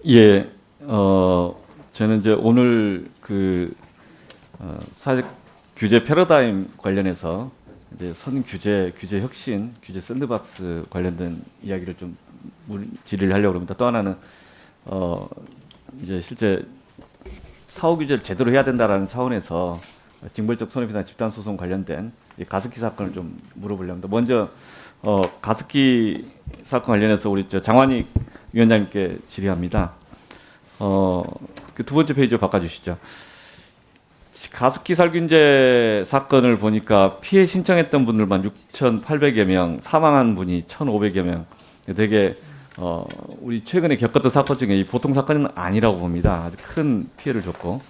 예, 저는 이제 오늘 사회 규제 패러다임 관련해서 이제 선규제, 규제 혁신, 규제 샌드박스 관련된 이야기를 좀 질의를 하려고 합니다. 또 하나는 이제 실제 사후 규제를 제대로 해야 된다라는 차원에서 징벌적 손해배상 집단 소송 관련된 이 가습기 사건을 좀 물어보려고 합니다. 먼저 가습기 사건 관련해서 우리 장완익 위원장님께 질의합니다. 두 번째 페이지 바꿔주시죠. 가습기 살균제 사건을 보니까 피해 신청했던 분들만 6,800여 명, 사망한 분이 1,500여 명. 되게 우리 최근에 겪었던 사건 중에 이 보통 사건은 아니라고 봅니다. 아주 큰 피해를 줬고,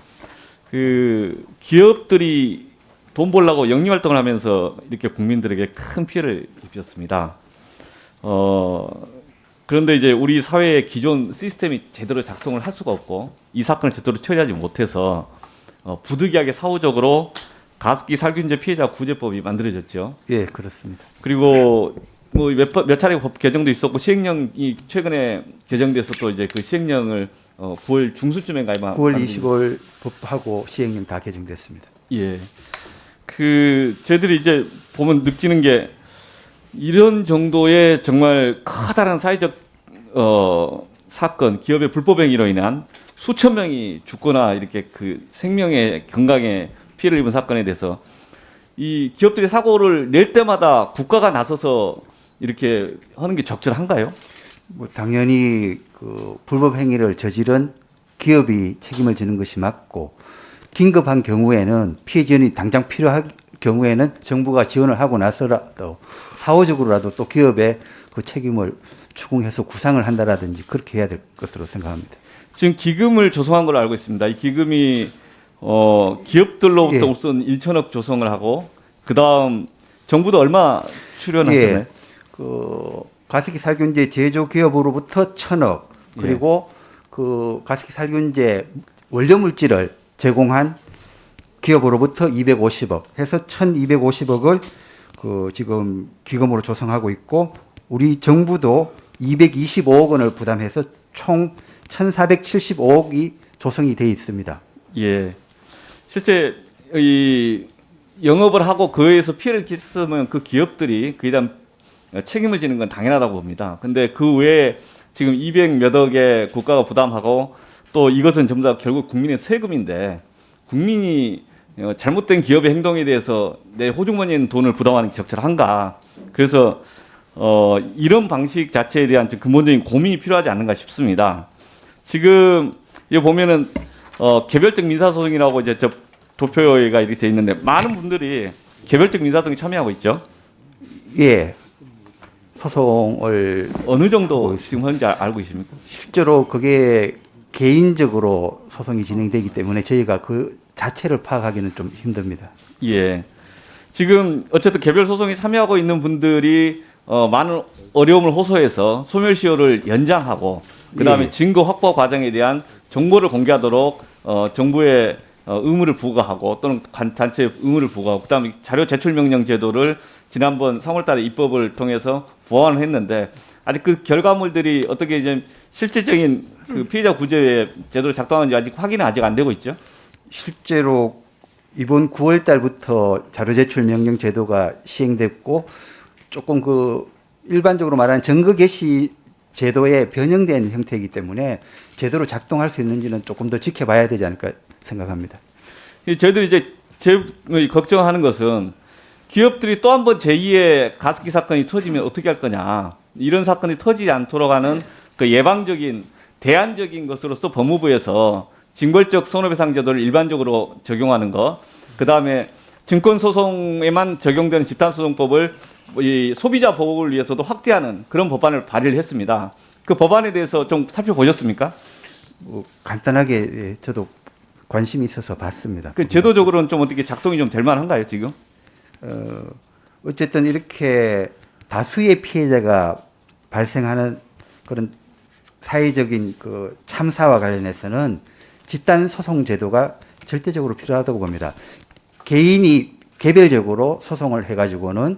그 기업들이 돈 벌려고 영리 활동을 하면서 이렇게 국민들에게 큰 피해를 입혔습니다. 그런데 이제 우리 사회의 기존 시스템이 제대로 작동을 할 수가 없고 이 사건을 제대로 처리하지 못해서 부득이하게 사후적으로 가습기 살균제 피해자 구제법이 만들어졌죠. 예, 그렇습니다. 그리고 뭐 몇 차례 법 개정도 있었고 시행령이 최근에 개정돼서 또 이제 그 시행령을 9월 중순쯤에 9월 25일 법하고 시행령 다 개정됐습니다. 예. 저희들이 이제 보면 느끼는 게 이런 정도의 정말 커다란 사회적 사건, 기업의 불법 행위로 인한 수천 명이 죽거나 이렇게 그 생명의 건강에 피해를 입은 사건에 대해서 이 기업들이 사고를 낼 때마다 국가가 나서서 이렇게 하는 게 적절한가요? 뭐 당연히 그 불법 행위를 저지른 기업이 책임을 지는 것이 맞고 긴급한 경우에는 피해 지원이 당장 필요할 경우에는 정부가 지원을 하고 나서라도 사후적으로라도 또 기업의 그 책임을 추궁해서 구상을 한다라든지 그렇게 해야 될 것으로 생각합니다. 지금 기금을 조성한 걸로 알고 있습니다. 이 기금이 기업들로부터 예. 우선 1천억 조성을 하고 그 다음 정부도 얼마 출연하셨나요? 예. 그 가습기 살균제 제조 기업으로부터 1,000억 그리고 그 가습기 살균제 원료 물질을 제공한 기업으로부터 250억 해서 1,250억을 그 지금 기금으로 조성하고 있고 우리 정부도 225억 원을 부담해서 총 1,475억이 조성이 돼 있습니다. 예. 실제 이 영업을 하고 그에서 피해를 끼쳤으면 그 기업들이 그에 대한 책임을 지는 건 당연하다고 봅니다. 근데 그 외에 지금 200몇 억의 국가가 부담하고 또 이것은 전부 다 결국 국민의 세금인데 국민이 잘못된 기업의 행동에 대해서 내 호주머니에 있는 돈을 부담하는 게 적절한가. 그래서 이런 방식 자체에 대한 좀 근본적인 고민이 필요하지 않는가 싶습니다. 지금 여기 보면은 개별적 민사소송이라고 이제 도표가 이렇게 돼 있는데 많은 분들이 개별적 민사소송에 참여하고 있죠. 예. 소송을 어느 정도 지금 현재 알고 있습니까? 실제로 그게 개인적으로 소송이 진행되기 때문에 저희가 그 자체를 파악하기는 좀 힘듭니다. 예. 지금 어쨌든 개별 소송에 참여하고 있는 분들이 많은 어려움을 호소해서 소멸시효를 연장하고 그다음에 예. 증거 확보 과정에 대한 정보를 공개하도록 정부의 의무를 부과하고 또는 단체의 의무를 부과하고 그다음에 자료 제출 명령 제도를 지난번 3월달에 입법을 통해서 보완을 했는데 아직 그 결과물들이 어떻게 이제 실질적인 그 피해자 구제에 제도를 작동하는지 아직 확인은 아직 안 되고 있죠. 실제로 이번 9월 달부터 자료 제출 명령 제도가 시행됐고 조금 그 일반적으로 말하는 증거 개시 제도에 변형된 형태이기 때문에 제대로 작동할 수 있는지는 조금 더 지켜봐야 되지 않을까 생각합니다. 저희들이 이제 걱정하는 것은 기업들이 또 한 번 제2의 가습기 사건이 터지면 어떻게 할 거냐. 이런 사건이 터지지 않도록 하는 그 예방적인 대안적인 것으로서 법무부에서 징벌적 손해배상 제도를 일반적으로 적용하는 것, 그 다음에 증권소송에만 적용되는 집단소송법을 이 소비자 보호를 위해서도 확대하는 그런 법안을 발의를 했습니다. 그 법안에 대해서 좀 살펴보셨습니까? 뭐 간단하게 예, 저도 관심이 있어서 봤습니다. 그 제도적으로는 좀 어떻게 작동이 좀 될 만한가요, 지금? 어쨌든 이렇게 다수의 피해자가 발생하는 그런 사회적인 그 참사와 관련해서는 집단 소송 제도가 절대적으로 필요하다고 봅니다. 개인이 개별적으로 소송을 해가지고는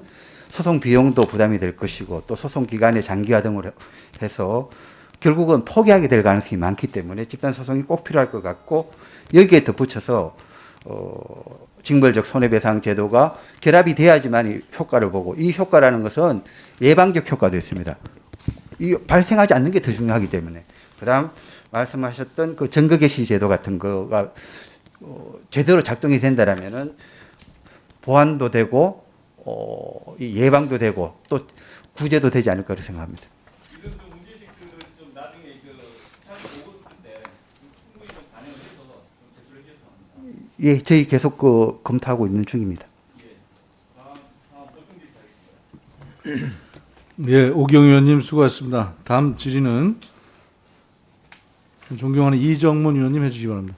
소송 비용도 부담이 될 것이고 또 소송 기간의 장기화 등을 해서 결국은 포기하게 될 가능성이 많기 때문에 집단 소송이 꼭 필요할 것 같고 여기에 덧붙여서 징벌적 손해배상 제도가 결합이 돼야지만 이 효과를 보고 이 효과라는 것은 예방적 효과도 있습니다. 이 발생하지 않는 게 더 중요하기 때문에 그다음 말씀하셨던 그 증거 개시 제도 같은 거가 제대로 작동이 된다라면은 보완도 되고 이 예방도 되고 또 구제도 되지 않을 거라 생각합니다. 이건 좀 문제식 좀 나중에 사회 보고 쓸 때 충분히 좀 반영을 해서 좀 제출을 해주셨으면 합니다. 예, 저희 계속 그 검토하고 있는 중입니다. 다음 보충 질의하겠습니다. 예, 오경 의원님 수고하셨습니다. 다음 질의는 존경하는 이정문 의원님 해주시기 바랍니다.